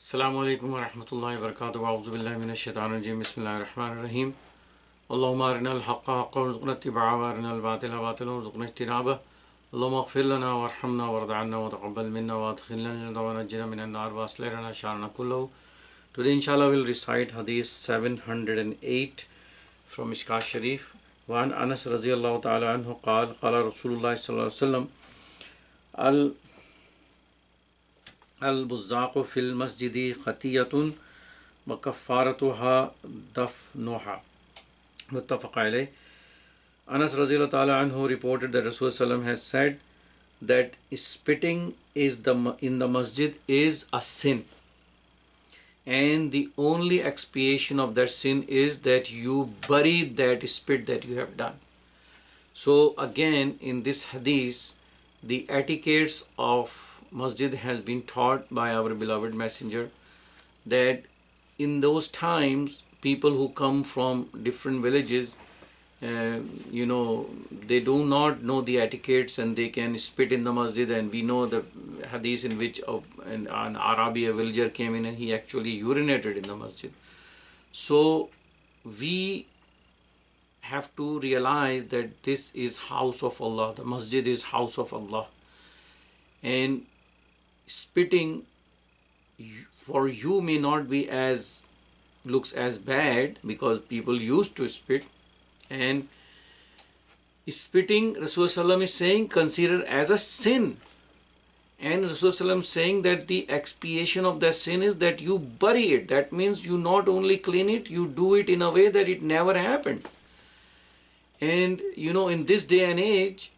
Assalamu alaikum wa rahmatullahi wa barakatuh. A'udhu billahi minash shaitanir rajim. Bismillahir rahmanir rahim. Allahumma arinal haqqa haqqan warzuqna ittiba'ahu wa arinal batila batilan warzuqna ijtinabah. Allahumma ighfir lana warhamna warda 'anna wa taqabbal minna wa adkhilna al-jannata wa najjina minan nar wa aslih lana sha'nana kullahu. Today inshallah we'll recite Hadith 708 from Mishkat Sharif. Wa an Anas radiyallahu ta'ala anhu qala qala Rasulullah sallallahu alaihi wasallam al-buzzaqu fil masjidi khatiyatun wa kaffaratuha dafnuha. Muttafaq alayh. Anas radiyallahu ta'ala anhu reported that Rasulullah has said that spitting in the masjid is a sin, and the only expiation of that sin is that you bury that spit that you have done. So again, in this hadith, the etiquettes of Masjid has been taught by our beloved messenger, that in those times people who come from different villages, they do not know the etiquettes and they can spit in the masjid. And we know the hadith in which an Arabi, a villager, came in and he actually urinated in the masjid. So we have to realize that this is house of Allah. The masjid is house of Allah, and spitting for you may not be looks as bad, because people used to spit. And spitting, Rasulullah is saying, considered as a sin. And Rasulullah is saying that the expiation of that sin is that you bury it. That means you not only clean it, you do it in a way that it never happened. And in this day and age,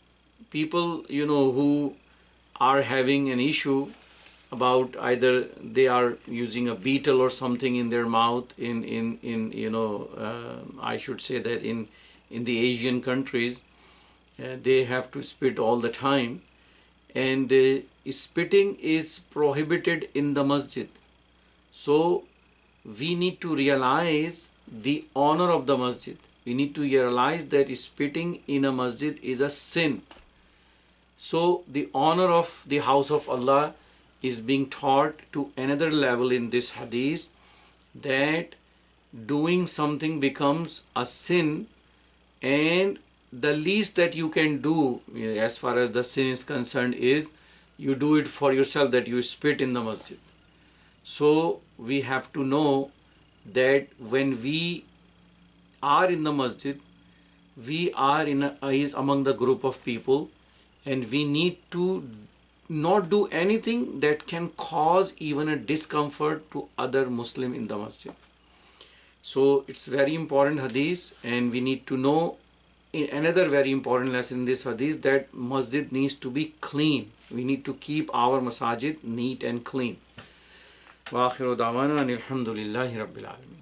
people who are having an issue about either they are using a beetle or something in their mouth, I should say that in the Asian countries, they have to spit all the time, and spitting is prohibited in the masjid. So we need to realize the honor of the masjid. We need to realize that spitting in a masjid is a sin. So the honor of the house of Allah is being taught to another level in this hadith, that doing something becomes a sin, and the least that you can do as far as the sin is concerned is you do it for yourself, that you spit in the masjid. So we have to know that when we are in the masjid, we are is among the group of people, and we need to not do anything that can cause even a discomfort to other Muslim in the masjid. So it's very important hadith, and we need to know another very important lesson in this hadith, that masjid needs to be clean. We need to keep our masajid neat and clean. Wa akhiru da'wana alhamdulillahi rabbil alamin.